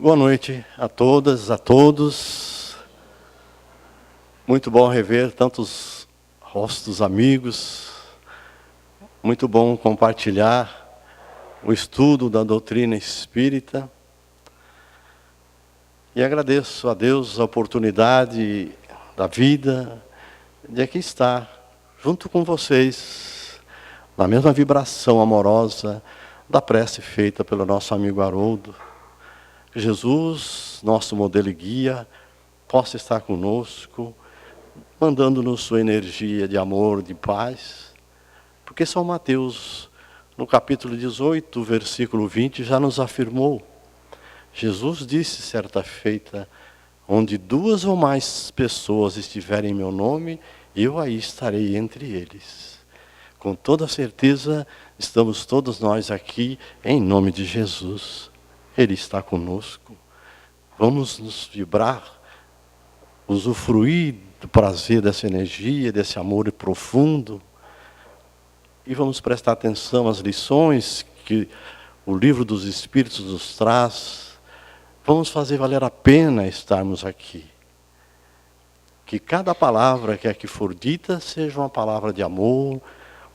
Boa noite a todas, a todos. Muito bom rever tantos rostos amigos. Muito bom compartilhar o estudo da doutrina espírita. E agradeço a Deus a oportunidade da vida de aqui estar junto com vocês, na mesma vibração amorosa da prece feita pelo nosso amigo Haroldo. Jesus, nosso modelo e guia, possa estar conosco, mandando-nos sua energia de amor, de paz. Porque São Mateus, no capítulo 18, versículo 20, já nos afirmou. Jesus disse certa feita, onde 2 ou mais pessoas estiverem em meu nome, eu aí estarei entre eles. Com toda certeza, estamos todos nós aqui em nome de Jesus. Ele está conosco. Vamos nos vibrar, usufruir do prazer dessa energia, desse amor profundo. E vamos prestar atenção às lições que o Livro dos Espíritos nos traz. Vamos fazer valer a pena estarmos aqui. Que cada palavra que aqui for dita seja uma palavra de amor,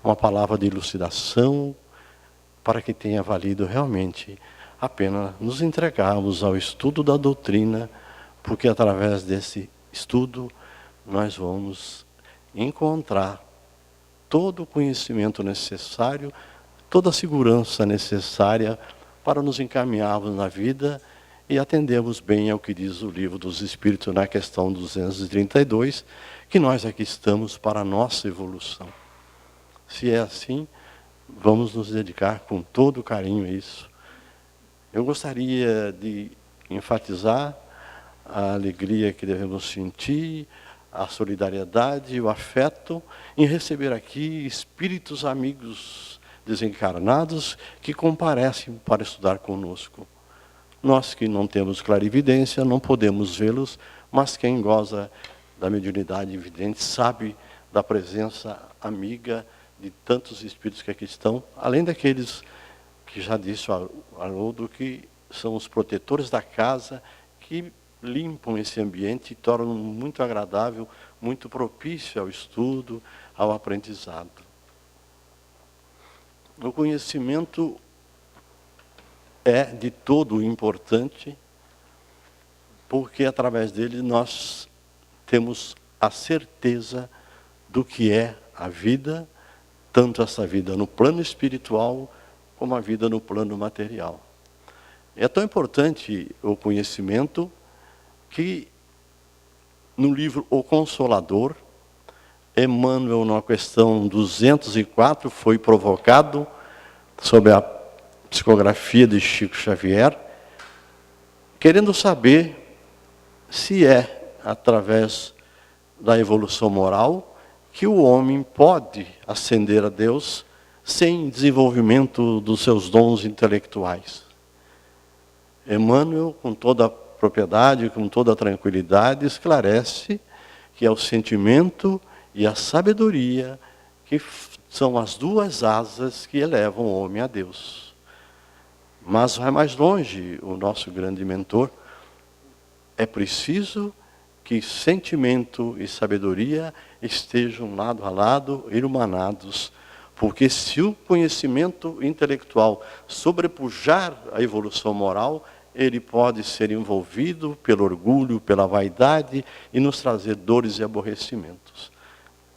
uma palavra de elucidação, para que tenha valido realmente a pena nos entregarmos ao estudo da doutrina, porque através desse estudo nós vamos encontrar todo o conhecimento necessário, toda a segurança necessária para nos encaminharmos na vida e atendermos bem ao que diz o Livro dos Espíritos na questão 232, que nós aqui estamos para a nossa evolução. Se é assim, vamos nos dedicar com todo carinho a isso. Eu gostaria de enfatizar a alegria que devemos sentir, a solidariedade, o afeto em receber aqui espíritos amigos desencarnados que comparecem para estudar conosco. Nós que não temos clarividência, não podemos vê-los, mas quem goza da mediunidade evidente sabe da presença amiga de tantos espíritos que aqui estão, além daqueles que já disse o Haroldo, que são os protetores da casa, que limpam esse ambiente e tornam muito agradável, muito propício ao estudo, ao aprendizado. O conhecimento é de todo importante, porque através dele nós temos a certeza do que é a vida, tanto essa vida no plano espiritual, como a vida no plano material. É tão importante o conhecimento que no livro O Consolador, Emmanuel, na questão 204, foi provocado sobre a psicografia de Chico Xavier, querendo saber se é através da evolução moral que o homem pode ascender a Deus sem desenvolvimento dos seus dons intelectuais. Emmanuel, com toda a propriedade, com toda a tranquilidade, esclarece que é o sentimento e a sabedoria que são as 2 asas que elevam o homem a Deus. Mas vai mais longe o nosso grande mentor. É preciso que sentimento e sabedoria estejam lado a lado, irmanados, porque se o conhecimento intelectual sobrepujar a evolução moral, ele pode ser envolvido pelo orgulho, pela vaidade e nos trazer dores e aborrecimentos.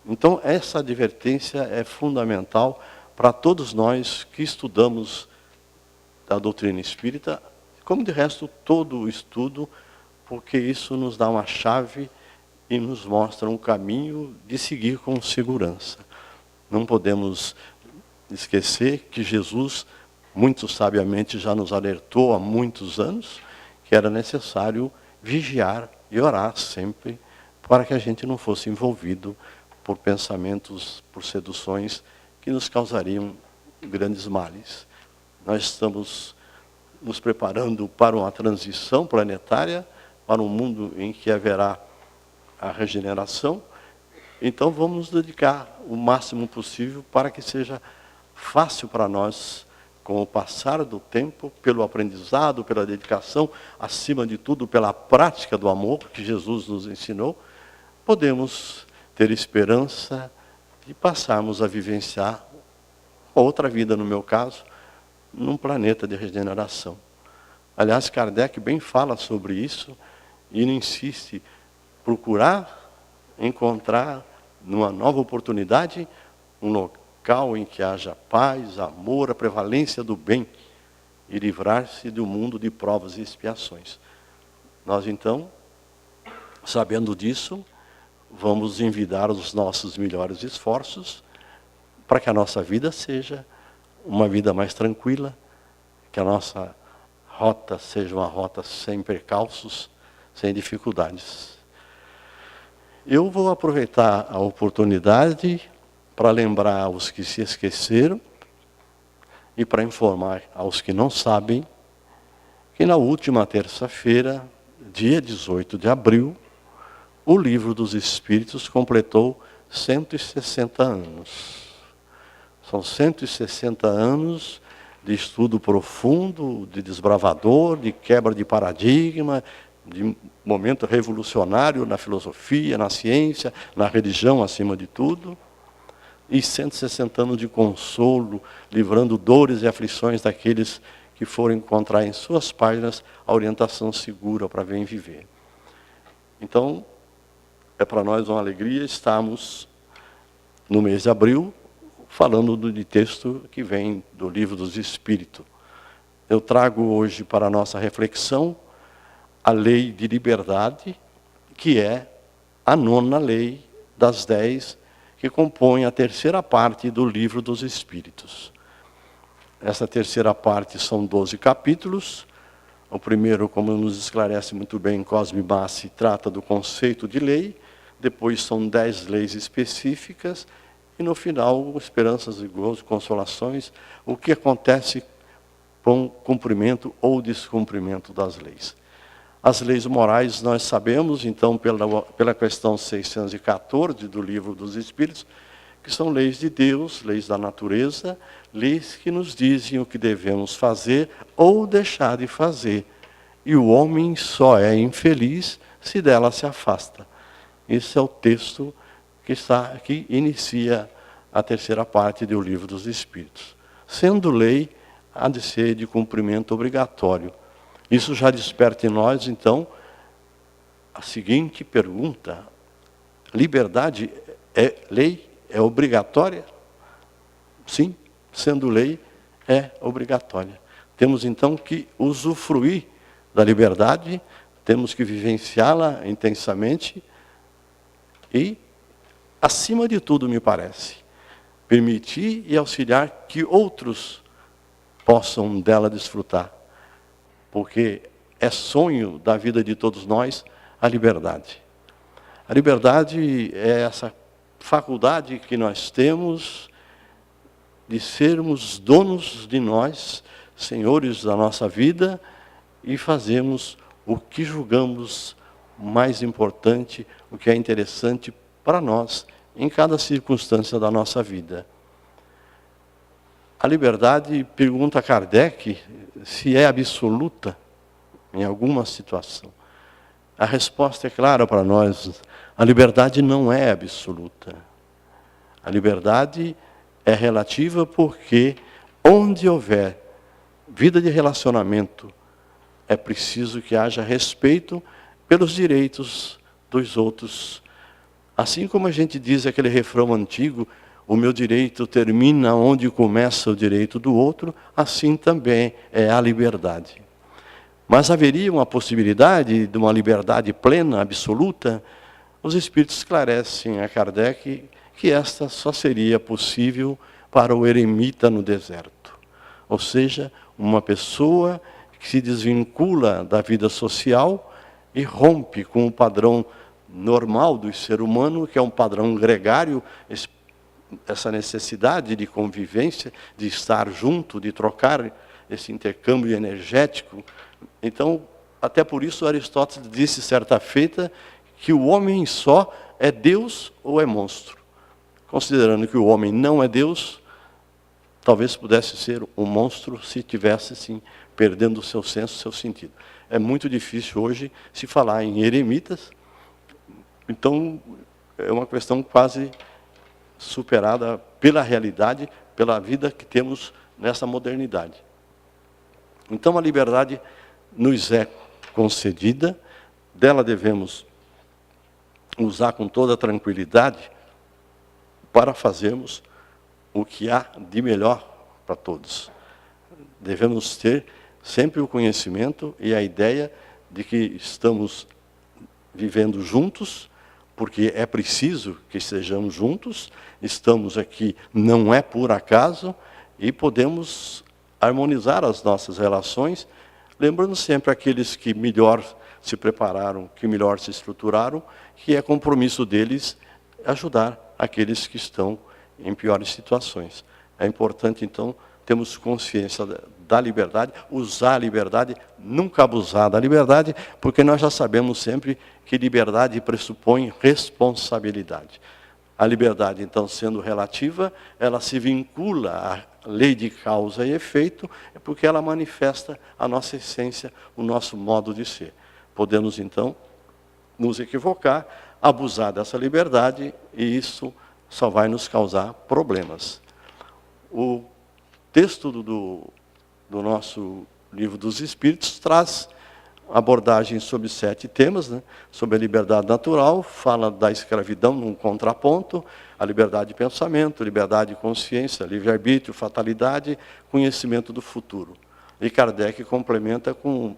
Então, essa advertência é fundamental para todos nós que estudamos a doutrina espírita, como de resto todo o estudo, porque isso nos dá uma chave e nos mostra um caminho de seguir com segurança. Não podemos esquecer que Jesus, muito sabiamente, já nos alertou há muitos anos que era necessário vigiar e orar sempre para que a gente não fosse envolvido por pensamentos, por seduções que nos causariam grandes males. Nós estamos nos preparando para uma transição planetária, para um mundo em que haverá a regeneração. Então vamos nos dedicar o máximo possível para que seja fácil para nós com o passar do tempo, pelo aprendizado, pela dedicação, acima de tudo pela prática do amor que Jesus nos ensinou, podemos ter esperança de passarmos a vivenciar outra vida, no meu caso, num planeta de regeneração. Aliás, Kardec bem fala sobre isso e insiste, procurar encontrar, numa nova oportunidade, um local em que haja paz, amor, a prevalência do bem e livrar-se do mundo de provas e expiações. Nós, então, sabendo disso, vamos envidar os nossos melhores esforços para que a nossa vida seja uma vida mais tranquila, que a nossa rota seja uma rota sem percalços, sem dificuldades. Eu vou aproveitar a oportunidade para lembrar aos que se esqueceram e para informar aos que não sabem que na última terça-feira, dia 18 de abril, o Livro dos Espíritos completou 160 anos. São 160 anos de estudo profundo, de desbravador, de quebra de paradigma, de momento revolucionário na filosofia, na ciência, na religião acima de tudo. E 160 anos de consolo, livrando dores e aflições daqueles que foram encontrar em suas páginas a orientação segura para bem viver. Então, é para nós uma alegria estarmos no mês de abril falando de texto que vem do Livro dos Espíritos. Eu trago hoje para a nossa reflexão a lei de liberdade, que é a 9ª lei das 10 que compõe a terceira parte do Livro dos Espíritos. Essa terceira parte são 12 capítulos. O primeiro, como nos esclarece muito bem Cosme Bassi, trata do conceito de lei. Depois são 10 leis específicas. E no final, esperanças e gozo, consolações, o que acontece com o cumprimento ou descumprimento das leis. As leis morais nós sabemos, então, pela questão 614 do Livro dos Espíritos, que são leis de Deus, leis da natureza, leis que nos dizem o que devemos fazer ou deixar de fazer. E o homem só é infeliz se dela se afasta. Esse é o texto que inicia a terceira parte do Livro dos Espíritos. Sendo lei, há de ser de cumprimento obrigatório. Isso já desperta em nós, então, a seguinte pergunta: liberdade é lei? É obrigatória? Sim, sendo lei, é obrigatória. Temos, então, que usufruir da liberdade, temos que vivenciá-la intensamente e, acima de tudo, me parece, permitir e auxiliar que outros possam dela desfrutar. Porque é sonho da vida de todos nós a liberdade. A liberdade é essa faculdade que nós temos de sermos donos de nós, senhores da nossa vida, e fazermos o que julgamos mais importante, o que é interessante para nós, em cada circunstância da nossa vida. A liberdade, pergunta Kardec, se é absoluta em alguma situação. A resposta é clara para nós: a liberdade não é absoluta. A liberdade é relativa porque onde houver vida de relacionamento, é preciso que haja respeito pelos direitos dos outros. Assim como a gente diz aquele refrão antigo, o meu direito termina onde começa o direito do outro, assim também é a liberdade. Mas haveria uma possibilidade de uma liberdade plena, absoluta? Os Espíritos esclarecem a Kardec que esta só seria possível para o eremita no deserto. Ou seja, uma pessoa que se desvincula da vida social e rompe com o padrão normal do ser humano, que é um padrão gregário, essa necessidade de convivência, de estar junto, de trocar esse intercâmbio energético. Então, até por isso Aristóteles disse certa feita que o homem só é Deus ou é monstro. Considerando que o homem não é Deus, talvez pudesse ser um monstro se tivesse, sim, perdendo o seu senso, o seu sentido. É muito difícil hoje se falar em eremitas, então é uma questão quase superada pela realidade, pela vida que temos nessa modernidade. Então a liberdade nos é concedida, dela devemos usar com toda tranquilidade para fazermos o que há de melhor para todos. Devemos ter sempre o conhecimento e a ideia de que estamos vivendo juntos, porque é preciso que estejamos juntos, estamos aqui não é por acaso, e podemos harmonizar as nossas relações, lembrando sempre aqueles que melhor se prepararam, que melhor se estruturaram, que é compromisso deles ajudar aqueles que estão em piores situações. É importante, então, termos consciência da liberdade, usar a liberdade, nunca abusar da liberdade, porque nós já sabemos sempre que liberdade pressupõe responsabilidade. A liberdade, então, sendo relativa, ela se vincula à lei de causa e efeito, porque ela manifesta a nossa essência, o nosso modo de ser. Podemos, então, nos equivocar, abusar dessa liberdade, e isso só vai nos causar problemas. O texto do nosso Livro dos Espíritos traz abordagem sobre 7 temas, né? Sobre a liberdade natural, fala da escravidão num contraponto, a liberdade de pensamento, liberdade de consciência, livre-arbítrio, fatalidade, conhecimento do futuro. E Kardec complementa com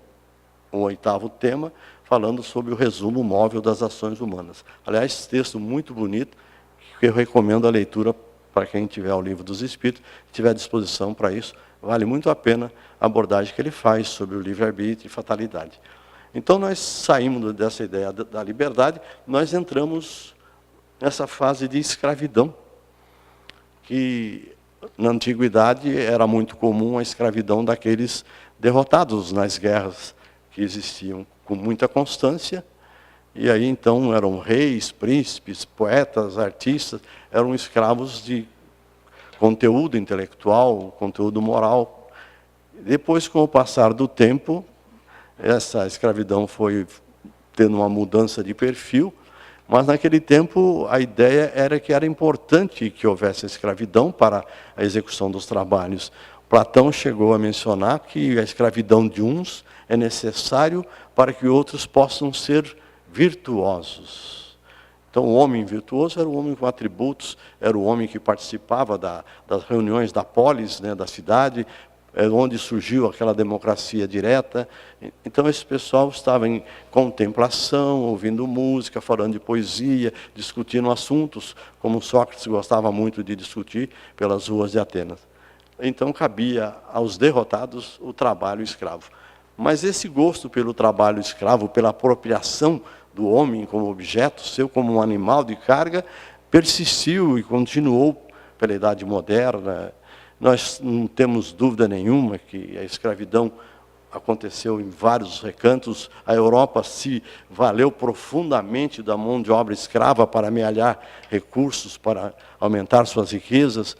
o 8º tema, falando sobre o resumo móvel das ações humanas. Aliás, texto muito bonito, que eu recomendo a leitura para quem tiver o Livro dos Espíritos, tiver disposição para isso, vale muito a pena a abordagem que ele faz sobre o livre-arbítrio e fatalidade. Então, nós saímos dessa ideia da liberdade, nós entramos nessa fase de escravidão, que na antiguidade era muito comum a escravidão daqueles derrotados nas guerras que existiam com muita constância, e aí então eram reis, príncipes, poetas, artistas, eram escravos de conteúdo intelectual, conteúdo moral. Depois, com o passar do tempo, essa escravidão foi tendo uma mudança de perfil, mas naquele tempo a ideia era que era importante que houvesse escravidão para a execução dos trabalhos. Platão chegou a mencionar que a escravidão de uns é necessário para que outros possam ser virtuosos. Então, o homem virtuoso era o homem com atributos, era o homem que participava das reuniões da polis, né, da cidade, onde surgiu aquela democracia direta. Então, esse pessoal estava em contemplação, ouvindo música, falando de poesia, discutindo assuntos, como Sócrates gostava muito de discutir pelas ruas de Atenas. Então, cabia aos derrotados o trabalho escravo. Mas esse gosto pelo trabalho escravo, pela apropriação do homem como objeto, seu como um animal de carga, persistiu e continuou pela Idade Moderna. Nós não temos dúvida nenhuma que a escravidão aconteceu em vários recantos. A Europa se valeu profundamente da mão de obra escrava para amealhar recursos, para aumentar suas riquezas.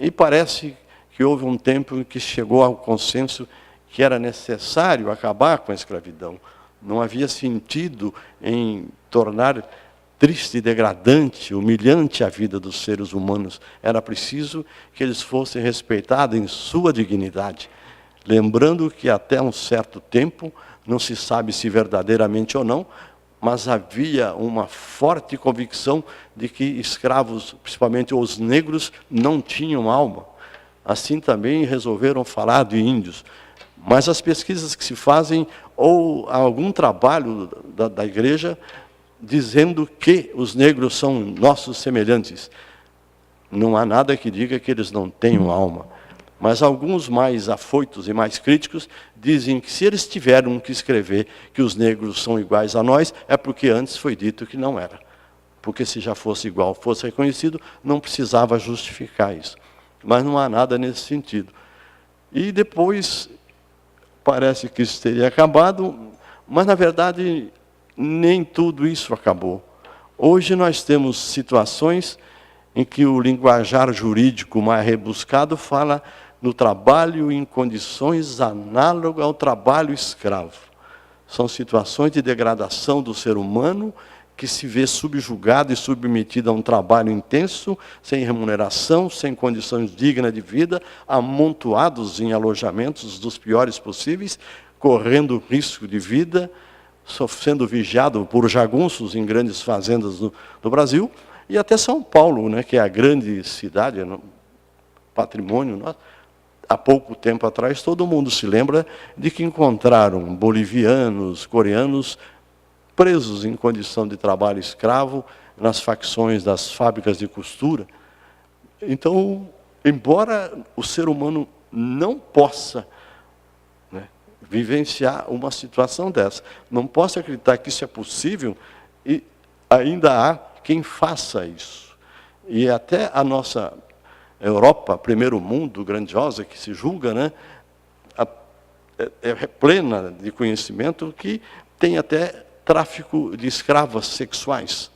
E parece que houve um tempo em que chegou ao consenso que era necessário acabar com a escravidão. Não havia sentido em tornar triste, degradante, humilhante a vida dos seres humanos. Era preciso que eles fossem respeitados em sua dignidade. Lembrando que até um certo tempo, não se sabe se verdadeiramente ou não, mas havia uma forte convicção de que escravos, principalmente os negros, não tinham alma. Assim também resolveram falar de índios. Mas as pesquisas que se fazem, ou algum trabalho da igreja, dizendo que os negros são nossos semelhantes. Não há nada que diga que eles não tenham alma. Mas alguns mais afoitos e mais críticos dizem que se eles tiveram que escrever que os negros são iguais a nós, é porque antes foi dito que não era. Porque se já fosse igual, fosse reconhecido, não precisava justificar isso. Mas não há nada nesse sentido. E depois, parece que isso teria acabado, mas na verdade nem tudo isso acabou. Hoje nós temos situações em que o linguajar jurídico mais rebuscado fala no trabalho em condições análogas ao trabalho escravo. São situações de degradação do ser humano que se vê subjugado e submetido a um trabalho intenso, sem remuneração, sem condições dignas de vida, amontoados em alojamentos dos piores possíveis, correndo risco de vida, sendo vigiado por jagunços em grandes fazendas do Brasil, e até São Paulo, né, que é a grande cidade, patrimônio nosso. Há pouco tempo atrás, todo mundo se lembra de que encontraram bolivianos, coreanos, presos em condição de trabalho escravo, nas facções das fábricas de costura. Então, embora o ser humano não possa, né, vivenciar uma situação dessa, não possa acreditar que isso é possível, e ainda há quem faça isso. E até a nossa Europa, primeiro mundo, grandiosa, que se julga, né, é plena de conhecimento, que tem até tráfico de escravas sexuais.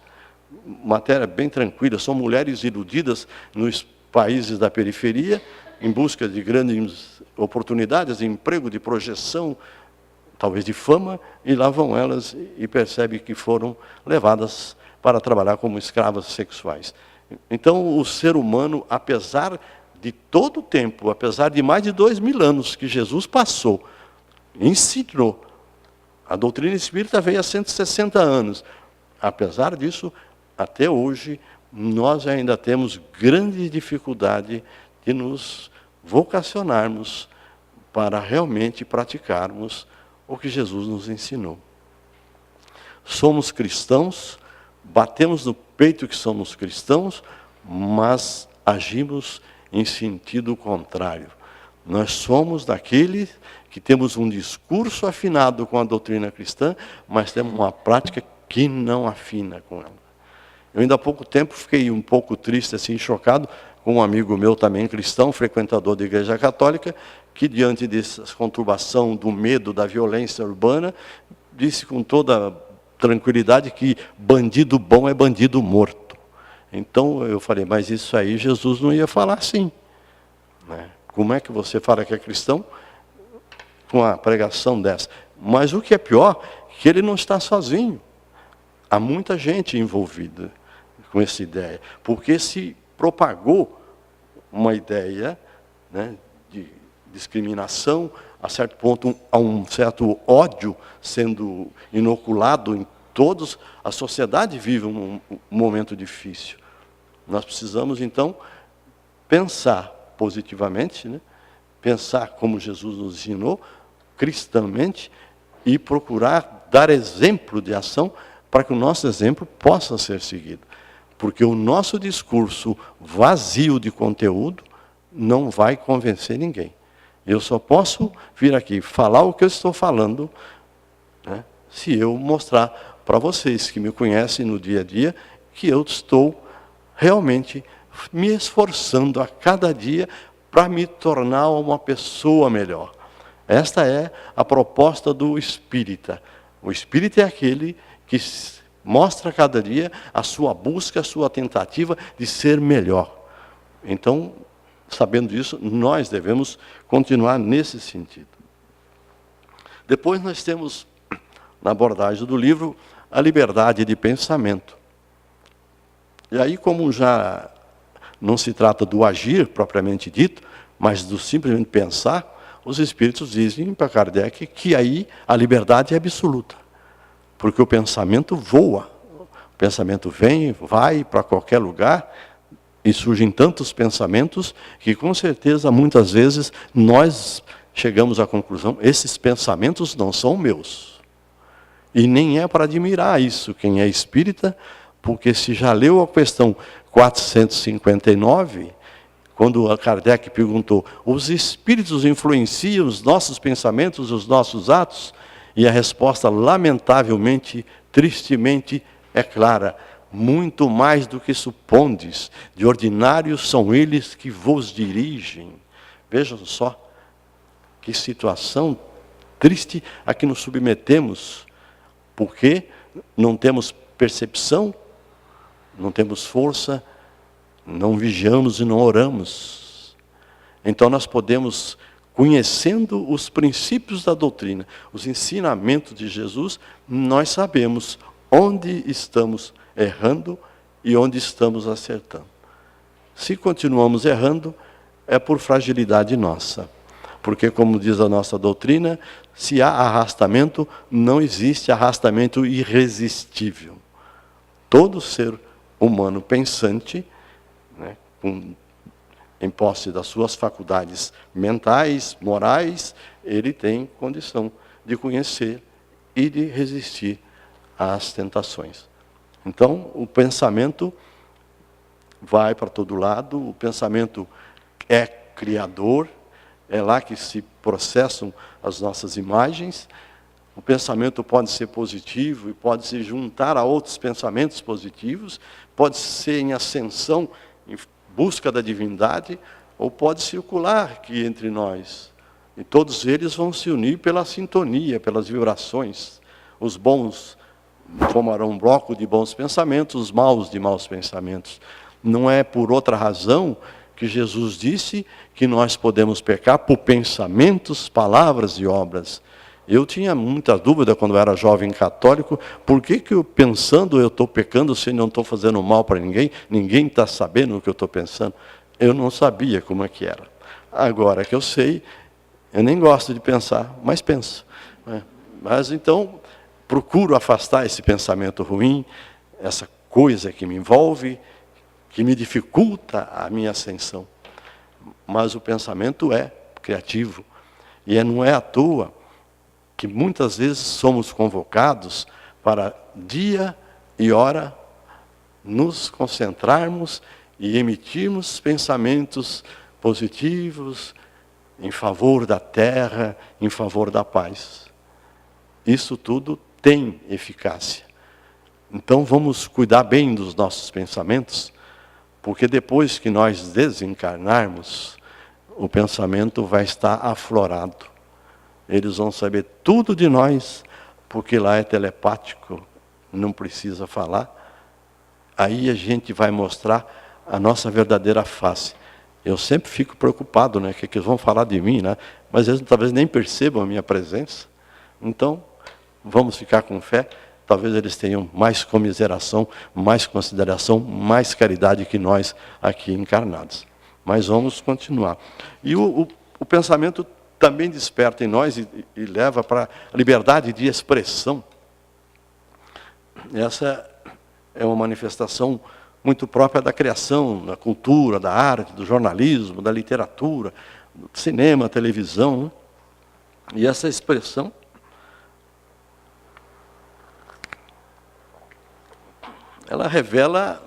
Matéria bem tranquila, são mulheres iludidas nos países da periferia, em busca de grandes oportunidades de emprego, de projeção, talvez de fama, e lá vão elas e percebem que foram levadas para trabalhar como escravas sexuais. Então, o ser humano, apesar de todo o tempo, apesar de mais de 2000 anos que Jesus passou, ensinou, a doutrina espírita veio há 160 anos. Apesar disso, até hoje, nós ainda temos grande dificuldade de nos vocacionarmos para realmente praticarmos o que Jesus nos ensinou. Somos cristãos, batemos no peito que somos cristãos, mas agimos em sentido contrário. Nós somos daqueles que temos um discurso afinado com a doutrina cristã, mas temos uma prática que não afina com ela. Eu ainda há pouco tempo fiquei um pouco triste, assim, chocado, com um amigo meu também cristão, frequentador da Igreja Católica, que diante dessa conturbação do medo, da violência urbana, disse com toda tranquilidade que bandido bom é bandido morto. Então eu falei, mas isso aí Jesus não ia falar assim, né? Como é que você fala que é cristão com a pregação dessa? Mas o que é pior, que ele não está sozinho. Há muita gente envolvida com essa ideia, porque se propagou uma ideia, né, de discriminação, a certo ponto, há um certo ódio sendo inoculado em todos. A sociedade vive um momento difícil. Nós precisamos, então, pensar positivamente, né? Pensar como Jesus nos ensinou, cristãmente, e procurar dar exemplo de ação para que o nosso exemplo possa ser seguido. Porque o nosso discurso vazio de conteúdo não vai convencer ninguém. Eu só posso vir aqui falar o que eu estou falando, né, se eu mostrar para vocês que me conhecem no dia a dia que eu estou realmente me esforçando a cada dia para me tornar uma pessoa melhor. Esta é a proposta do espírita. O espírita é aquele que mostra a cada dia a sua busca, a sua tentativa de ser melhor. Então, sabendo disso, nós devemos continuar nesse sentido. Depois nós temos, na abordagem do livro, a liberdade de pensamento. E aí, como já não se trata do agir propriamente dito, mas do simplesmente pensar, os espíritos dizem para Kardec que aí a liberdade é absoluta. Porque o pensamento voa. O pensamento vem, vai para qualquer lugar, e surgem tantos pensamentos que, com certeza, muitas vezes, nós chegamos à conclusão, esses pensamentos não são meus. E nem é para admirar isso quem é espírita, porque se já leu a questão 459, quando a Kardec perguntou, os espíritos influenciam os nossos pensamentos, os nossos atos? E a resposta, lamentavelmente, tristemente, é clara. Muito mais do que supondes, de ordinário são eles que vos dirigem. Vejam só, que situação triste a que nos submetemos, porque não temos percepção, não temos força, não vigiamos e não oramos. Então nós podemos, conhecendo os princípios da doutrina, os ensinamentos de Jesus, nós sabemos onde estamos errando e onde estamos acertando. Se continuamos errando, é por fragilidade nossa. Porque, como diz a nossa doutrina, se há arrastamento, não existe arrastamento irresistível. Todo ser humano pensante, né, em posse das suas faculdades mentais, morais, ele tem condição de conhecer e de resistir às tentações. Então, o pensamento vai para todo lado, o pensamento é criador, é lá que se processam as nossas imagens. O pensamento pode ser positivo e pode se juntar a outros pensamentos positivos, pode ser em ascensão, em busca da divindade, ou pode circular aqui entre nós. E todos eles vão se unir pela sintonia, pelas vibrações. Os bons formarão um bloco de bons pensamentos, os maus de maus pensamentos. Não é por outra razão que Jesus disse que nós podemos pecar por pensamentos, palavras e obras. Eu tinha muita dúvida quando eu era jovem católico, por que eu pensando eu estou pecando se não estou fazendo mal para ninguém, ninguém está sabendo o que eu estou pensando. Eu não sabia como é que era. Agora que eu sei, eu nem gosto de pensar, mas penso. Mas então, procuro afastar esse pensamento ruim, essa coisa que me envolve, que me dificulta a minha ascensão. Mas o pensamento é criativo. E não é à toa que muitas vezes somos convocados para dia e hora nos concentrarmos e emitirmos pensamentos positivos em favor da terra, em favor da paz. Isso tudo tem eficácia. Então vamos cuidar bem dos nossos pensamentos, porque depois que nós desencarnarmos, o pensamento vai estar aflorado. Eles vão saber tudo de nós, porque lá é telepático, não precisa falar. Aí a gente vai mostrar a nossa verdadeira face. Eu sempre fico preocupado, né? Que eles vão falar de mim, né? Mas eles talvez nem percebam a minha presença. Então, vamos ficar com fé. Talvez eles tenham mais comiseração, mais consideração, mais caridade que nós aqui encarnados. Mas vamos continuar. E o pensamento também desperta em nós e leva para a liberdade de expressão. Essa é uma manifestação muito própria da criação, da cultura, da arte, do jornalismo, da literatura, do cinema, televisão. Né? E essa expressão ela revela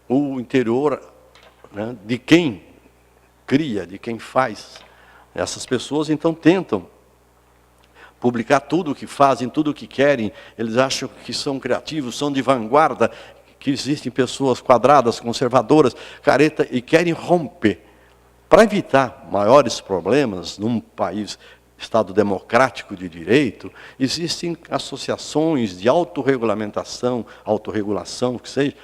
o interior, né, de quem cria, de quem faz. Essas pessoas então tentam publicar tudo o que fazem, tudo o que querem. Eles acham que são criativos, são de vanguarda, que existem pessoas quadradas, conservadoras, careta, e querem romper. Para evitar maiores problemas num país, Estado democrático de direito, existem associações de autorregulação, que seja,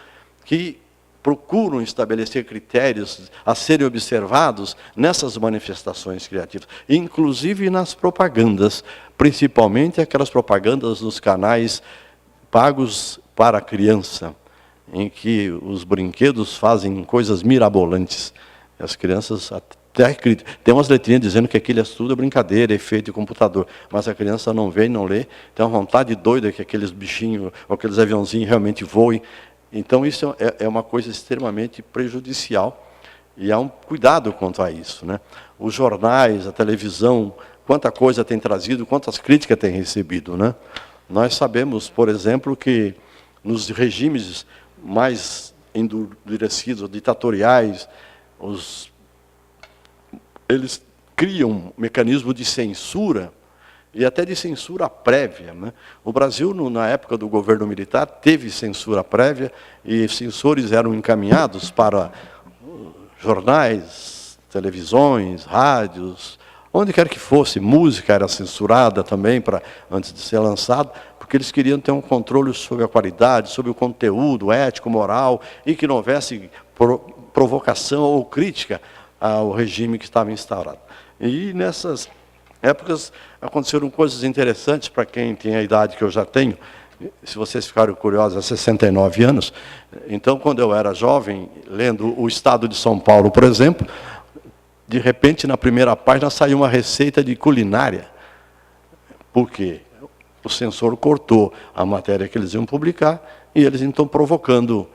que procuram estabelecer critérios a serem observados nessas manifestações criativas, inclusive nas propagandas, principalmente aquelas propagandas nos canais pagos para a criança, em que os brinquedos fazem coisas mirabolantes. As crianças até acreditam. Tem umas letrinhas dizendo que aquilo é tudo brincadeira, é feito de computador, mas a criança não vê e não lê, tem uma vontade doida que aqueles bichinhos, ou aqueles aviãozinhos realmente voem. Então isso é uma coisa extremamente prejudicial, e há um cuidado quanto a isso, né? Os jornais, a televisão, quanta coisa tem trazido, quantas críticas tem recebido, né? Nós sabemos, por exemplo, que nos regimes mais endurecidos, ditatoriais, eles criam um mecanismo de censura, e até de censura prévia. Né? O Brasil, na época do governo militar, teve censura prévia, e censores eram encaminhados para jornais, televisões, rádios, onde quer que fosse. Música era censurada também, antes de ser lançado, porque eles queriam ter um controle sobre a qualidade, sobre o conteúdo ético, moral, e que não houvesse provocação ou crítica ao regime que estava instaurado. E nessas épocas aconteceram coisas interessantes para quem tem a idade que eu já tenho. Se vocês ficarem curiosos, há 69 anos. Então, quando eu era jovem, lendo o Estado de São Paulo, por exemplo, de repente, na primeira página, saiu uma receita de culinária. Por quê? O censor cortou a matéria que eles iam publicar e eles, então, provocando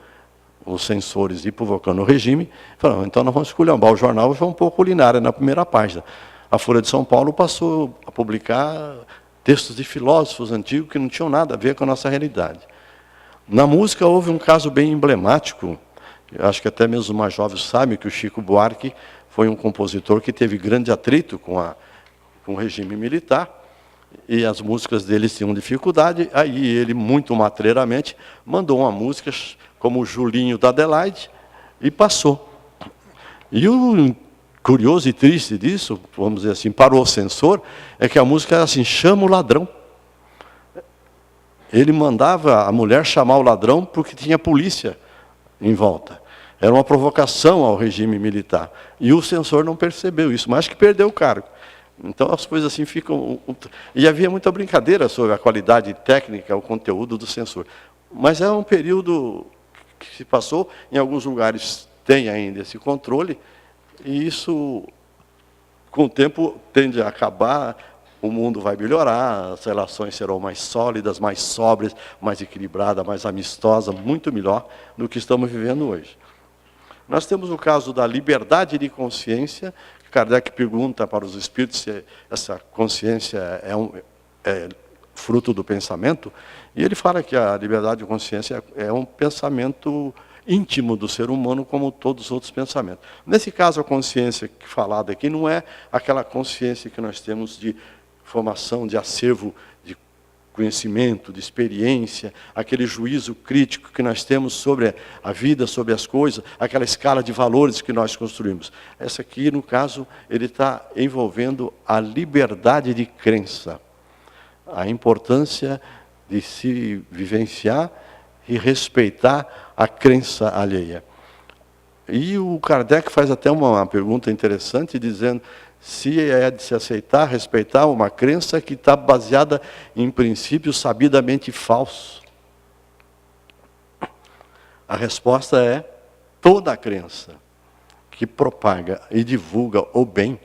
os censores e provocando o regime, falaram, então nós vamos esculhambar o jornal e vamos pôr culinária na primeira página. A Folha de São Paulo passou a publicar textos de filósofos antigos que não tinham nada a ver com a nossa realidade. Na música houve um caso bem emblemático, acho que até mesmo os mais jovens sabem que o Chico Buarque foi um compositor que teve grande atrito com o regime militar, e as músicas dele tinham dificuldade, aí ele, muito matreiramente, mandou uma música como o Julinho da Adelaide, e passou. E o curioso e triste disso, vamos dizer assim, para o censor, é que a música era assim, chama o ladrão. Ele mandava a mulher chamar o ladrão porque tinha polícia em volta. Era uma provocação ao regime militar. E o censor não percebeu isso, mas acho que perdeu o cargo. Então as coisas assim ficam... E havia muita brincadeira sobre a qualidade técnica, o conteúdo do censor. Mas é um período que se passou, em alguns lugares tem ainda esse controle, e isso, com o tempo, tende a acabar, o mundo vai melhorar, as relações serão mais sólidas, mais sóbrias, mais equilibradas, mais amistosas, muito melhor do que estamos vivendo hoje. Nós temos o caso da liberdade de consciência. Kardec pergunta para os espíritos se essa consciência é fruto do pensamento, e ele fala que a liberdade de consciência é um pensamento íntimo do ser humano, como todos os outros pensamentos. Nesse caso, a consciência falada aqui não é aquela consciência que nós temos de formação, de acervo, de conhecimento, de experiência, aquele juízo crítico que nós temos sobre a vida, sobre as coisas, aquela escala de valores que nós construímos. Essa aqui, no caso, ele está envolvendo a liberdade de crença, a importância de se vivenciar e respeitar a crença alheia. E o Kardec faz até uma pergunta interessante, dizendo se é de se aceitar, respeitar uma crença que está baseada em princípios sabidamente falsos. A resposta é: toda crença que propaga e divulga o bem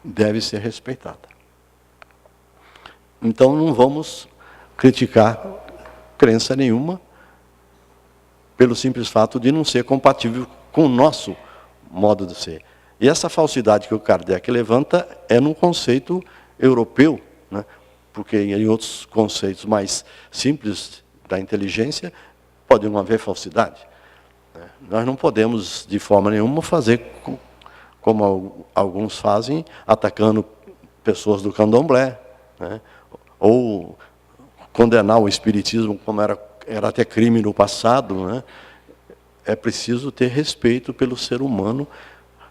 deve ser respeitada. Então não vamos criticar crença nenhuma pelo simples fato de não ser compatível com o nosso modo de ser. E essa falsidade que o Kardec levanta é num conceito europeu, né? Porque em outros conceitos mais simples da inteligência pode não haver falsidade. Nós não podemos, de forma nenhuma, fazer como alguns fazem, atacando pessoas do candomblé, né? Ou condenar o espiritismo como era até crime no passado, né? É preciso ter respeito pelo ser humano,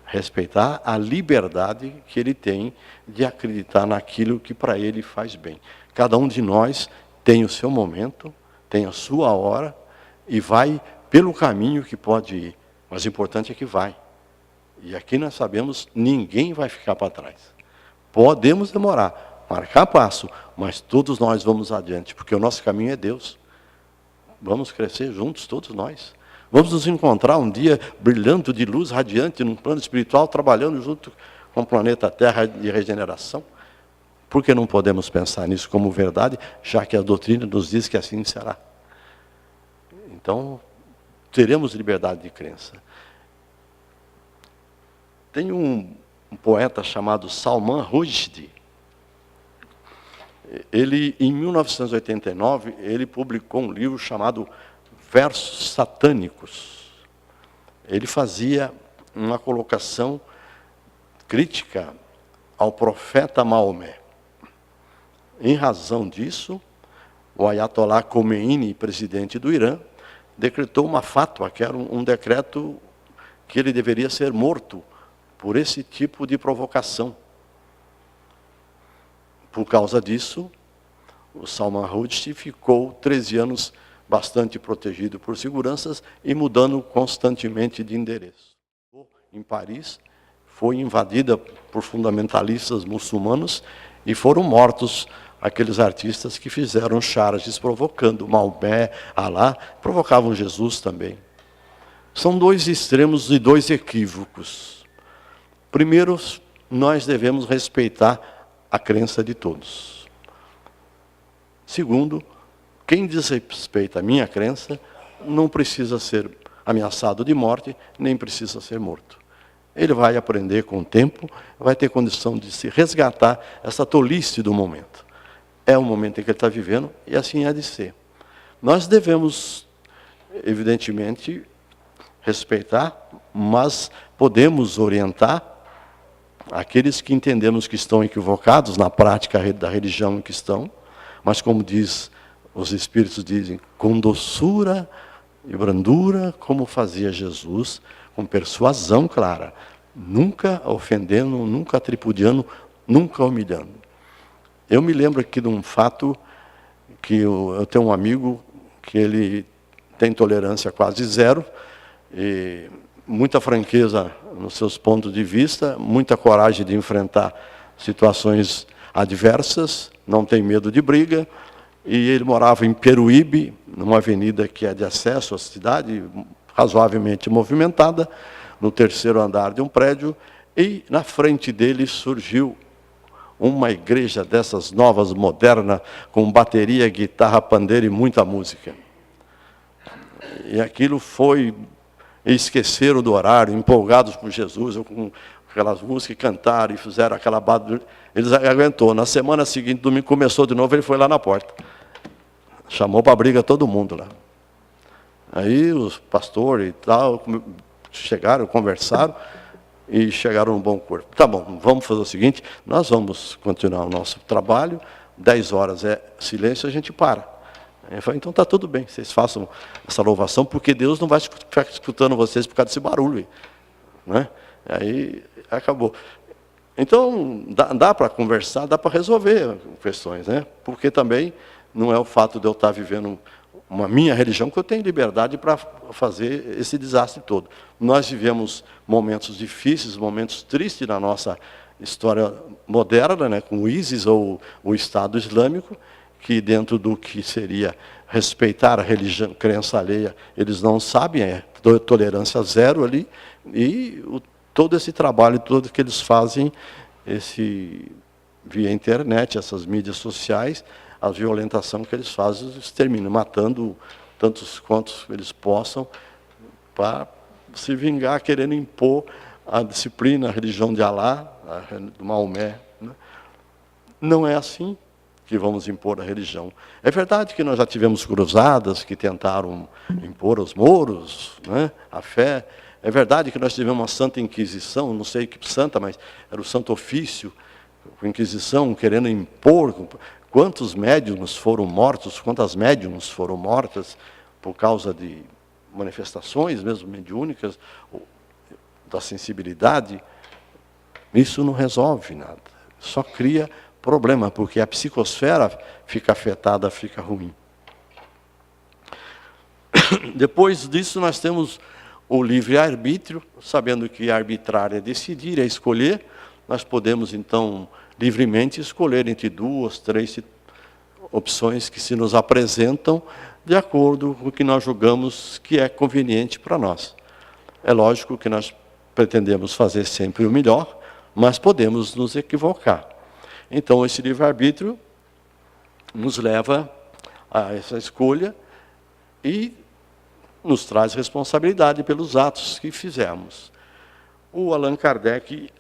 respeitar a liberdade que ele tem de acreditar naquilo que para ele faz bem. Cada um de nós tem o seu momento, tem a sua hora e vai pelo caminho que pode ir. Mas o importante é que vai. E aqui nós sabemos, ninguém vai ficar para trás. Podemos demorar, marcar passo, mas todos nós vamos adiante, porque o nosso caminho é Deus. Vamos crescer juntos, todos nós. Vamos nos encontrar um dia brilhando de luz radiante num plano espiritual, trabalhando junto com o planeta Terra de regeneração. Por que não podemos pensar nisso como verdade, já que a doutrina nos diz que assim será? Então, teremos liberdade de crença. Tem um poeta chamado Salman Rushdie. Ele, em 1989, ele publicou um livro chamado Versos Satânicos. Ele fazia uma colocação crítica ao profeta Maomé. Em razão disso, o Ayatollah Khomeini, presidente do Irã, decretou uma fatwa, que era um decreto que ele deveria ser morto por esse tipo de provocação. Por causa disso, o Salman Rushdie ficou 13 anos bastante protegido por seguranças e mudando constantemente de endereço. em Paris, foi invadida por fundamentalistas muçulmanos e foram mortos aqueles artistas que fizeram charges provocando Maomé, Alá, provocavam Jesus também. São dois extremos e dois equívocos. Primeiro, nós devemos respeitar a crença de todos. Segundo, quem desrespeita a minha crença não precisa ser ameaçado de morte, nem precisa ser morto. Ele vai aprender com o tempo, vai ter condição de se resgatar essa tolice do momento. É o momento em que ele está vivendo e assim há de ser. Nós devemos, evidentemente, respeitar, mas podemos orientar aqueles que entendemos que estão equivocados na prática da religião em que estão, mas como diz, os Espíritos dizem, com doçura e brandura, como fazia Jesus, com persuasão clara, nunca ofendendo, nunca tripudiando, nunca humilhando. Eu me lembro aqui de um fato que eu tenho um amigo que ele tem tolerância quase zero, e muita franqueza nos seus pontos de vista, muita coragem de enfrentar situações adversas, não tem medo de briga, e ele morava em Peruíbe, numa avenida que é de acesso à cidade, razoavelmente movimentada, no terceiro andar de um prédio, e na frente dele surgiu uma igreja dessas novas, modernas, com bateria, guitarra, pandeiro e muita música. E aquilo foi, esqueceram do horário, empolgados com Jesus, com aquelas músicas, cantaram e fizeram aquela bada. Eles aguentou. Na semana seguinte, domingo, começou de novo, ele foi lá na porta. Chamou para a briga todo mundo lá. Aí os pastores e tal chegaram, conversaram e chegaram num bom corpo. Tá bom, vamos fazer o seguinte, nós vamos continuar o nosso trabalho, 10 horas é silêncio, a gente para. Ele falou, então está tudo bem, vocês façam essa louvação, porque Deus não vai ficar escutando vocês por causa desse barulho. Né? Aí acabou. Então, dá para conversar, dá para resolver questões, né? Porque também não é o fato de eu estar vivendo uma minha religião que eu tenho liberdade para fazer esse desastre todo. Nós vivemos momentos difíceis, momentos tristes na nossa história moderna, né, com o ISIS ou o Estado Islâmico, que dentro do que seria respeitar a religião, crença alheia, eles não sabem, é tolerância zero ali, e todo esse trabalho todo que eles fazem via internet, essas mídias sociais, a violentação que eles fazem, eles terminam matando tantos quantos eles possam para se vingar, querendo impor a disciplina, a religião de Alá, do Maomé. Né? Não é assim que vamos impor a religião. É verdade que nós já tivemos cruzadas que tentaram impor aos mouros, né, a fé. É verdade que nós tivemos uma Santa Inquisição, não sei que santa, mas era o Santo Ofício, a Inquisição querendo impor. Quantos médiuns foram mortos, quantas médiuns foram mortas por causa de manifestações, mesmo mediúnicas, da sensibilidade. Isso não resolve nada, só cria problema, porque a psicosfera fica afetada, fica ruim. Depois disso, nós temos o livre-arbítrio, sabendo que arbitrar é decidir, é escolher. Nós podemos, então, livremente escolher entre 2, 3 opções que se nos apresentam de acordo com o que nós julgamos que é conveniente para nós. É lógico que nós pretendemos fazer sempre o melhor, mas podemos nos equivocar. Então, esse livre-arbítrio nos leva a essa escolha e nos traz responsabilidade pelos atos que fizemos. O Allan Kardec,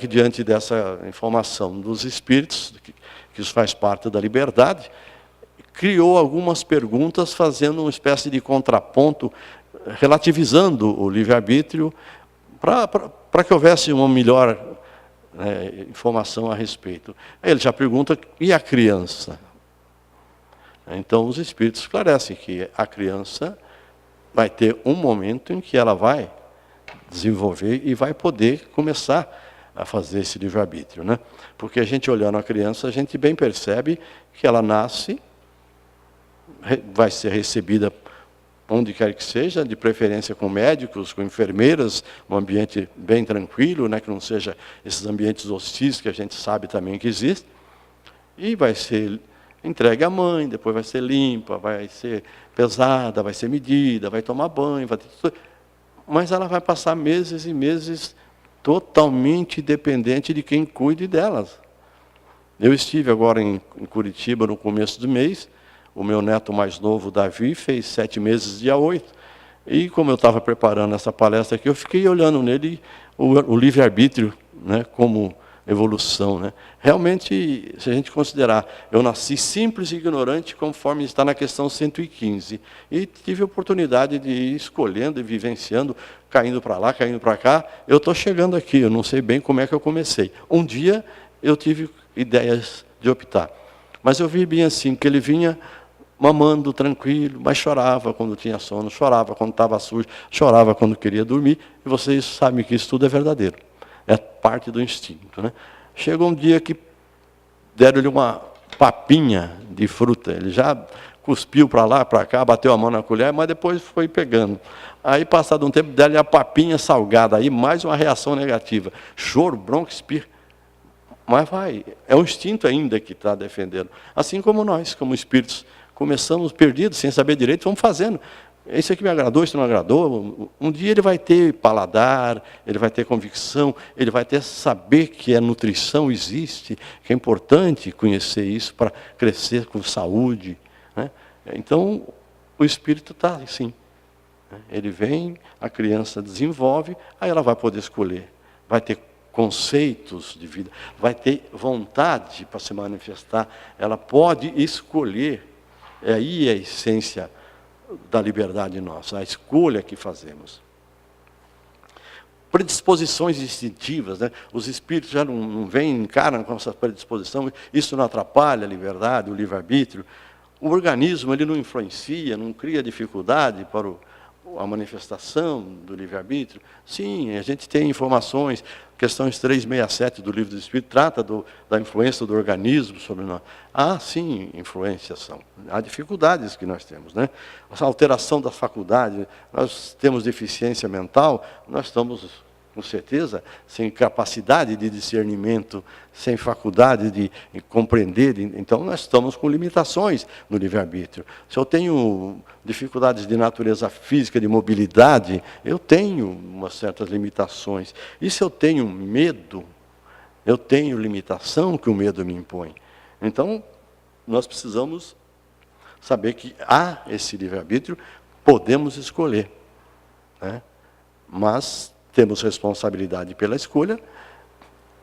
diante dessa informação dos espíritos, que isso faz parte da liberdade, criou algumas perguntas, fazendo uma espécie de contraponto, relativizando o livre-arbítrio, para que houvesse uma melhor informação a respeito. Ele já pergunta, e a criança? Então, os espíritos esclarecem que a criança vai ter um momento em que ela vai desenvolver e vai poder começar a fazer esse livre-arbítrio, né? Porque a gente olhando a criança, a gente bem percebe que ela nasce, vai ser recebida onde quer que seja, de preferência com médicos, com enfermeiras, um ambiente bem tranquilo, né, que não seja esses ambientes hostis que a gente sabe também que existem. E vai ser entregue à mãe, depois vai ser limpa, vai ser pesada, vai ser medida, vai tomar banho, vai ter tudo. Mas ela vai passar meses e meses totalmente dependente de quem cuide delas. Eu estive agora em Curitiba no começo do mês. O meu neto mais novo, Davi, fez 7 meses, dia 8. E como eu estava preparando essa palestra aqui, eu fiquei olhando nele o livre-arbítrio, né, como evolução. Né? Realmente, se a gente considerar, eu nasci simples e ignorante, conforme está na questão 115. E tive a oportunidade de ir escolhendo e vivenciando, caindo para lá, caindo para cá. Eu estou chegando aqui, eu não sei bem como é que eu comecei. Um dia eu tive ideias de optar. Mas eu vi bem assim, que ele vinha mamando tranquilo, mas chorava quando tinha sono, chorava quando estava sujo, chorava quando queria dormir, e vocês sabem que isso tudo é verdadeiro, é parte do instinto. Né? Chegou um dia que deram-lhe uma papinha de fruta, ele já cuspiu para lá, para cá, bateu a mão na colher, mas depois foi pegando. Aí, passado um tempo, deram-lhe a papinha salgada, aí mais uma reação negativa, choro, bronca, espirro. Mas vai, é o instinto ainda que está defendendo. Assim como nós, como espíritos, começamos perdidos, sem saber direito, vamos fazendo. Isso aqui me agradou, isso não agradou. Um dia ele vai ter paladar, ele vai ter convicção, ele vai ter saber que a nutrição existe, que é importante conhecer isso para crescer com saúde. Né? Então, o espírito está assim. Ele vem, a criança desenvolve, aí ela vai poder escolher, vai ter conceitos de vida, vai ter vontade para se manifestar, ela pode escolher. É aí a essência da liberdade nossa, a escolha que fazemos. Predisposições instintivas, né? Os espíritos já não vêm, encaram com essa predisposição, isso não atrapalha a liberdade, o livre-arbítrio. O organismo ele não influencia, não cria dificuldade para a manifestação do livre-arbítrio. Sim, a gente tem informações, questões 367 do Livro do Espírito, trata da influência do organismo sobre nós. Há, sim, influenciação. Há dificuldades que nós temos. Né? Essa alteração da faculdade, nós temos deficiência mental, nós estamos, com certeza, sem capacidade de discernimento, sem faculdade de compreender. Então, nós estamos com limitações no livre-arbítrio. Se eu tenho dificuldades de natureza física, de mobilidade, eu tenho umas certas limitações. E se eu tenho medo, eu tenho limitação que o medo me impõe. Então, nós precisamos saber que há esse livre-arbítrio, podemos escolher. Né? Mas temos responsabilidade pela escolha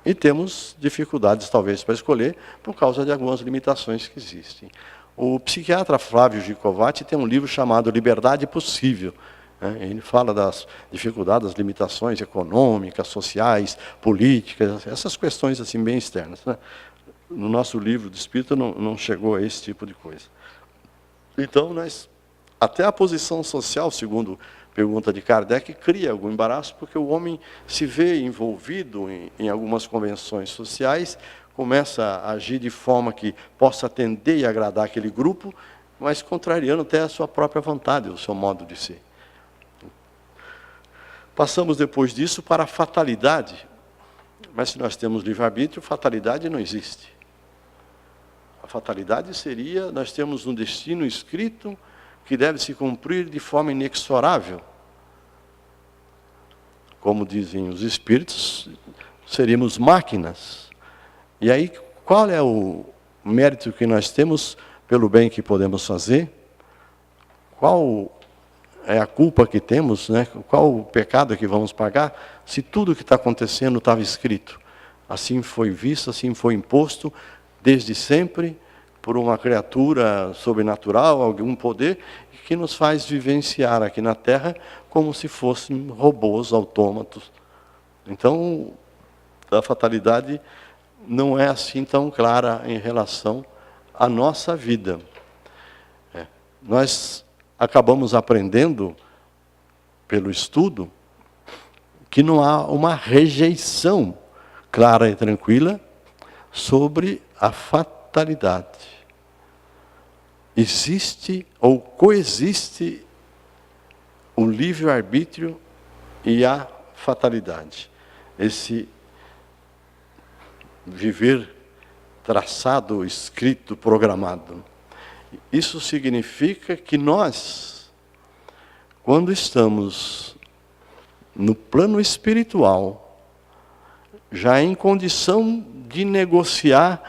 e temos dificuldades, talvez, para escolher, por causa de algumas limitações que existem. O psiquiatra Flávio Gicovati tem um livro chamado Liberdade Possível. Né? Ele fala das dificuldades, das limitações econômicas, sociais, políticas, essas questões assim bem externas. Né? No nosso livro de Espírito não chegou a esse tipo de coisa. Então, até a posição social, segundo pergunta de Kardec, cria algum embaraço, porque o homem se vê envolvido em algumas convenções sociais, começa a agir de forma que possa atender e agradar aquele grupo, mas contrariando até a sua própria vontade, o seu modo de ser. Passamos depois disso para a fatalidade. Mas se nós temos livre-arbítrio, fatalidade não existe. A fatalidade seria, nós temos um destino escrito que deve se cumprir de forma inexorável. Como dizem os espíritos, seríamos máquinas. E aí, qual é o mérito que nós temos pelo bem que podemos fazer? Qual é a culpa que temos, né? Qual o pecado que vamos pagar, se tudo o que está acontecendo estava escrito? Assim foi visto, assim foi imposto, desde sempre, por uma criatura sobrenatural, algum poder, que nos faz vivenciar aqui na Terra como se fossem robôs autômatos. Então, a fatalidade não é assim tão clara em relação à nossa vida. Nós acabamos aprendendo, pelo estudo, que não há uma rejeição clara e tranquila sobre a fatalidade. Existe ou coexiste o livre-arbítrio e a fatalidade. Esse viver traçado, escrito, programado. Isso significa que nós, quando estamos no plano espiritual, já em condição de negociar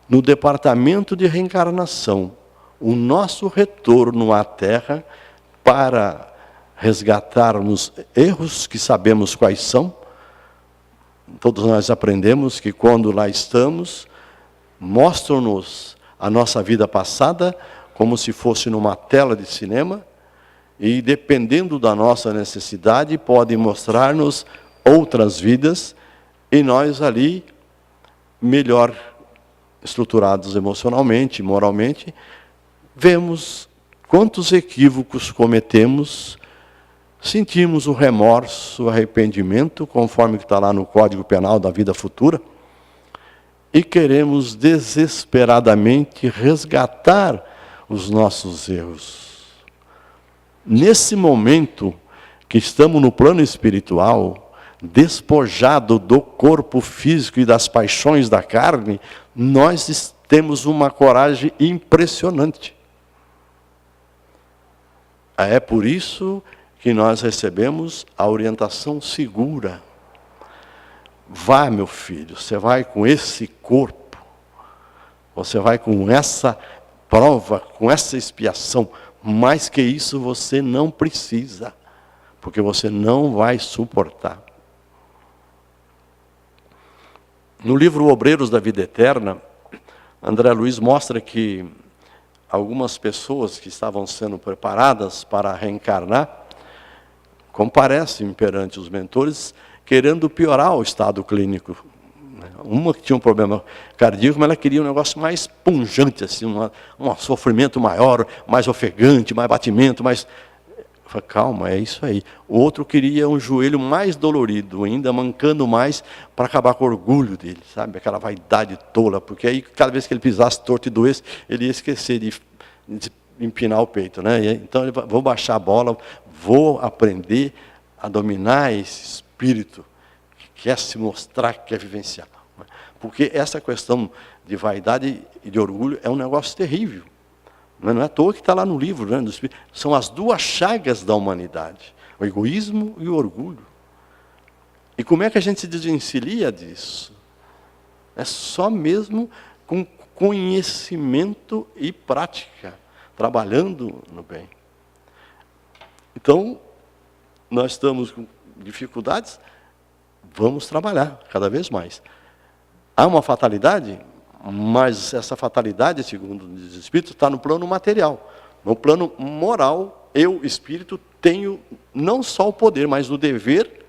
no departamento de reencarnação o nosso retorno à Terra para resgatarmos erros que sabemos quais são. Todos nós aprendemos que quando lá estamos, mostram-nos a nossa vida passada como se fosse numa tela de cinema, e dependendo da nossa necessidade, podem mostrar-nos outras vidas, e nós ali, melhor estruturados emocionalmente, moralmente, vemos quantos equívocos cometemos, sentimos o remorso, o arrependimento, conforme que está lá no Código Penal da vida futura, e queremos desesperadamente resgatar os nossos erros. Nesse momento que estamos no plano espiritual, despojado do corpo físico e das paixões da carne, nós temos uma coragem impressionante. É por isso que nós recebemos a orientação segura. Vá, meu filho, você vai com esse corpo, você vai com essa prova, com essa expiação. Mais que isso você não precisa, porque você não vai suportar. No livro Obreiros da Vida Eterna, André Luiz mostra que algumas pessoas que estavam sendo preparadas para reencarnar, comparecem perante os mentores, querendo piorar o estado clínico. Uma que tinha um problema cardíaco, mas ela queria um negócio mais punjante, assim, um sofrimento maior, mais ofegante, mais batimento, mais... Eu falei, calma, é isso aí. O outro queria um joelho mais dolorido, ainda mancando mais, para acabar com o orgulho dele, sabe? Aquela vaidade tola, porque aí cada vez que ele pisasse torto e doesse, ele ia esquecer de empinar o peito, né? Então, vou baixar a bola, vou aprender a dominar esse espírito que quer se mostrar, que quer vivenciar. Porque essa questão de vaidade e de orgulho é um negócio terrível. Não é à toa que está lá no livro, né, do Espírito. São as duas chagas da humanidade, o egoísmo e o orgulho. E como é que a gente se desvencilha disso? É só mesmo com conhecimento e prática, trabalhando no bem. Então, nós estamos com dificuldades, vamos trabalhar cada vez mais. Há uma fatalidade, mas essa fatalidade, segundo os Espíritos, está no plano material. No plano moral, eu, Espírito, tenho não só o poder, mas o dever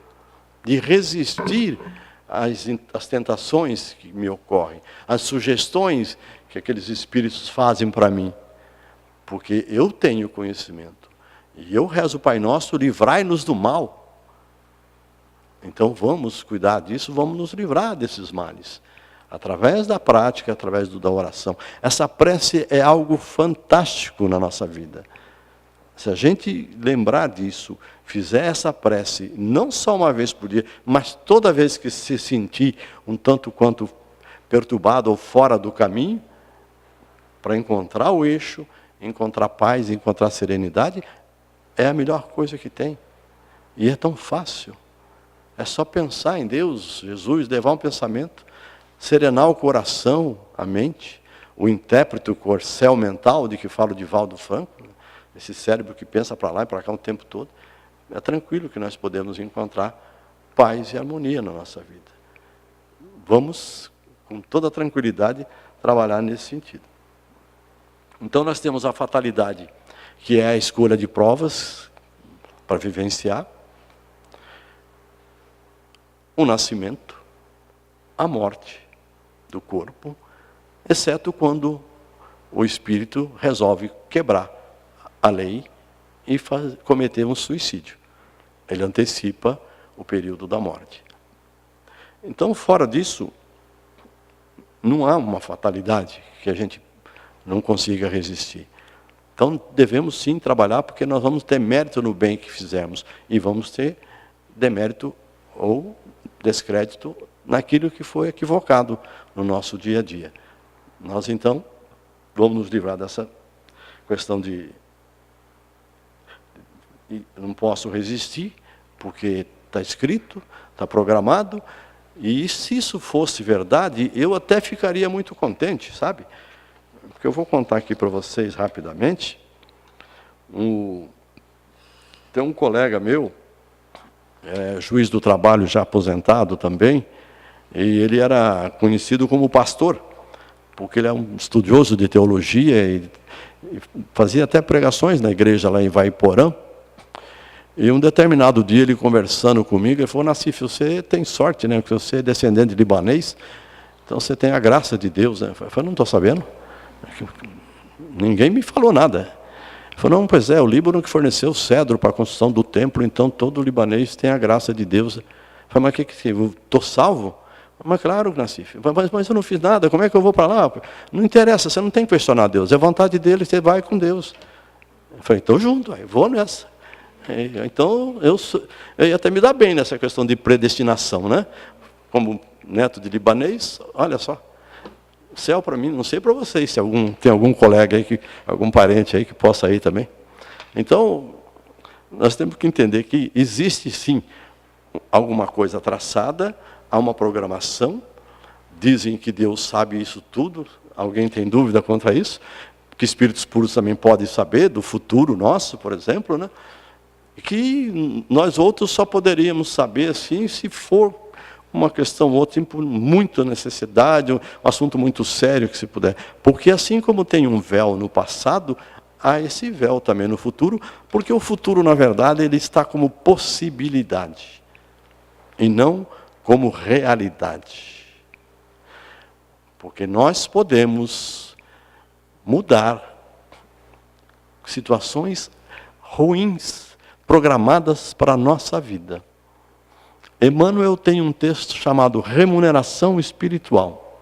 de resistir às tentações que me ocorrem, às sugestões que aqueles Espíritos fazem para mim. Porque eu tenho conhecimento. E eu rezo o Pai Nosso, livrai-nos do mal. Então vamos cuidar disso, vamos nos livrar desses males. Através da prática, através da oração. Essa prece é algo fantástico na nossa vida. Se a gente lembrar disso, fizer essa prece, não só uma vez por dia, mas toda vez que se sentir um tanto quanto perturbado ou fora do caminho, para encontrar o eixo, encontrar paz, encontrar serenidade, é a melhor coisa que tem. E é tão fácil. É só pensar em Deus, Jesus, levar um pensamento, serenar o coração, a mente, o intérprete, o corcel mental, de que fala o Divaldo Franco, esse cérebro que pensa para lá e para cá o tempo todo. É tranquilo que nós podemos encontrar paz e harmonia na nossa vida. Vamos, com toda tranquilidade, trabalhar nesse sentido. Então nós temos a fatalidade, que é a escolha de provas para vivenciar, o nascimento, a morte do corpo, exceto quando o espírito resolve quebrar a lei e cometer um suicídio. Ele antecipa o período da morte. Então, fora disso, não há uma fatalidade que a gente não consiga resistir. Então, devemos sim trabalhar, porque nós vamos ter mérito no bem que fizermos, e vamos ter demérito ou descrédito naquilo que foi equivocado no nosso dia a dia. Nós, então, vamos nos livrar dessa questão de não posso resistir, porque está escrito, está programado, e se isso fosse verdade, eu até ficaria muito contente, sabe? Porque eu vou contar aqui para vocês rapidamente. Tem um colega meu, juiz do trabalho já aposentado também, e ele era conhecido como pastor, porque ele é um estudioso de teologia e fazia até pregações na igreja lá em Vaiporã. E um determinado dia, ele conversando comigo, ele falou: Nassif, você tem sorte, né? Porque você é descendente de libanês, então você tem a graça de Deus, né? Eu falei: não estou sabendo. Ninguém me falou nada. Ele falou: não, pois é, o Líbano que forneceu o cedro para a construção do templo, então todo libanês tem a graça de Deus. Eu falei: mas que eu estou salvo? Mas claro, Nassif, mas eu não fiz nada, como é que eu vou para lá? Não interessa, você não tem que questionar Deus, é vontade dele, você vai com Deus. Eu falei: estou junto, vou nessa. Então, eu ia até me dar bem nessa questão de predestinação, né? Como neto de libanês, olha só, céu para mim, não sei para vocês, se tem algum colega aí, algum parente aí que possa ir também. Então, nós temos que entender que existe sim alguma coisa traçada, há uma programação, dizem que Deus sabe isso tudo, alguém tem dúvida quanto a isso? Que espíritos puros também podem saber do futuro nosso, por exemplo, né? Que nós outros só poderíamos saber assim se for uma questão ou outra, muita necessidade, um assunto muito sério que se puder. Porque assim como tem um véu no passado, há esse véu também no futuro, porque o futuro, na verdade, ele está como possibilidade, e não como realidade. Porque nós podemos mudar situações ruins, programadas para a nossa vida. Emmanuel tem um texto chamado Remuneração Espiritual.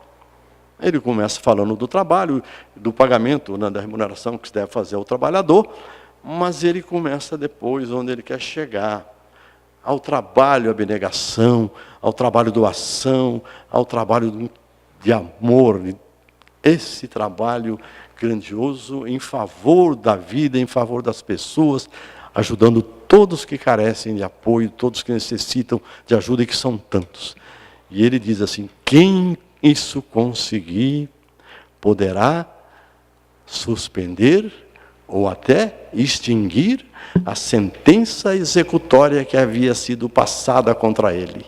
Ele começa falando do trabalho, do pagamento, né, da remuneração que se deve fazer ao trabalhador, mas ele começa depois onde ele quer chegar, ao trabalho, abnegação, ao trabalho doação, ao trabalho de amor, esse trabalho grandioso em favor da vida, em favor das pessoas, ajudando todos que carecem de apoio, todos que necessitam de ajuda, e que são tantos. E ele diz assim: quem isso conseguir, poderá suspender ou até extinguir a sentença executória que havia sido passada contra ele.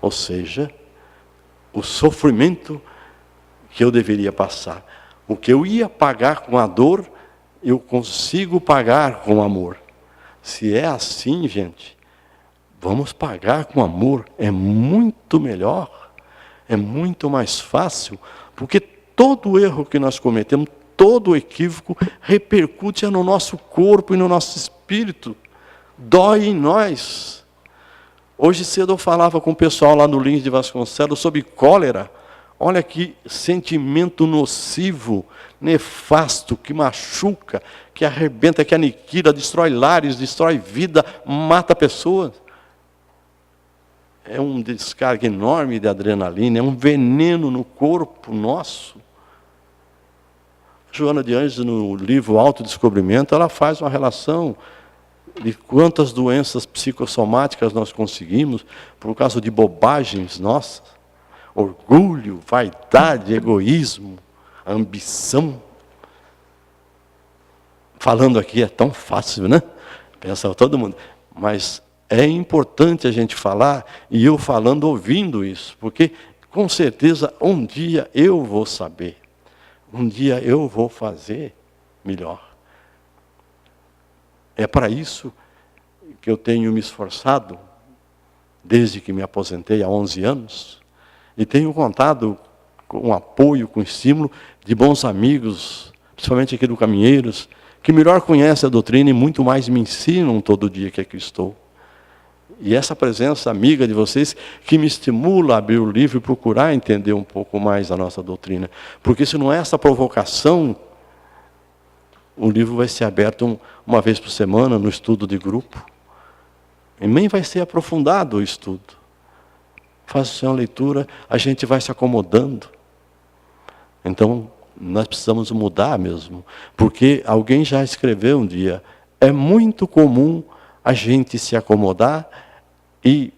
Ou seja, o sofrimento que eu deveria passar. O que eu ia pagar com a dor, eu consigo pagar com amor. Se é assim, gente, vamos pagar com amor. É muito melhor, é muito mais fácil, porque todo erro que nós cometemos, todo equívoco, repercute no nosso corpo e no nosso espírito. Dói em nós. Hoje cedo eu falava com o pessoal lá no Lins de Vasconcelos sobre cólera. Olha que sentimento nocivo, nefasto, que machuca, que arrebenta, que aniquila, destrói lares, destrói vida, mata pessoas. É um descarga enorme de adrenalina, é um veneno no corpo nosso. Joana de Anjos, no livro Autodescobrimento, ela faz uma relação de quantas doenças psicossomáticas nós conseguimos por causa de bobagens nossas. Orgulho, vaidade, egoísmo, ambição. Falando aqui é tão fácil, né? Pensa todo mundo. Mas é importante a gente falar, e eu falando, ouvindo isso, porque com certeza um dia eu vou saber. Um dia eu vou fazer melhor. É para isso que eu tenho me esforçado, desde que me aposentei há 11 anos, e tenho contado com apoio, com estímulo de bons amigos, principalmente aqui do Caminheiros, que melhor conhecem a doutrina e muito mais me ensinam todo dia que aqui estou. E essa presença amiga de vocês que me estimula a abrir o livro e procurar entender um pouco mais a nossa doutrina. Porque se não é essa provocação o livro vai ser aberto uma vez por semana no estudo de grupo. E nem vai ser aprofundado o estudo. Faça uma leitura, a gente vai se acomodando. Então, nós precisamos mudar mesmo. Porque alguém já escreveu um dia, é muito comum a gente se acomodar e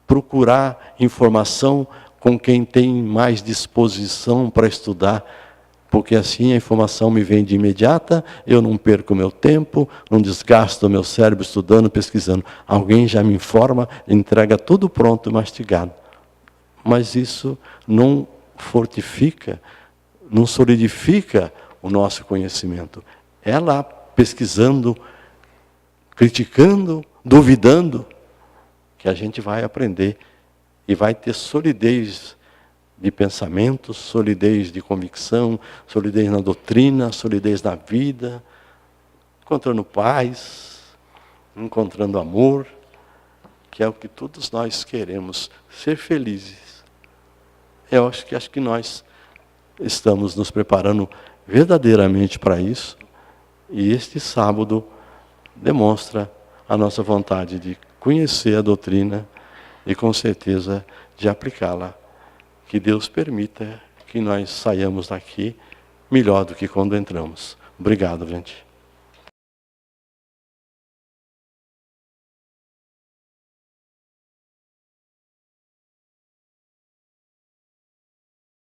procurar informação com quem tem mais disposição para estudar, porque assim a informação me vem de imediata, eu não perco meu tempo, não desgasto o meu cérebro estudando, pesquisando. Alguém já me informa, entrega tudo pronto, mastigado. Mas isso não fortifica, não solidifica o nosso conhecimento. É lá pesquisando, criticando, duvidando, que a gente vai aprender e vai ter solidez de pensamento, solidez de convicção, solidez na doutrina, solidez na vida, encontrando paz, encontrando amor, que é o que todos nós queremos, ser felizes. Eu acho que nós estamos nos preparando verdadeiramente para isso, e este sábado demonstra a nossa vontade de conhecer a doutrina e, com certeza, de aplicá-la. Que Deus permita que nós saiamos daqui melhor do que quando entramos. Obrigado, gente.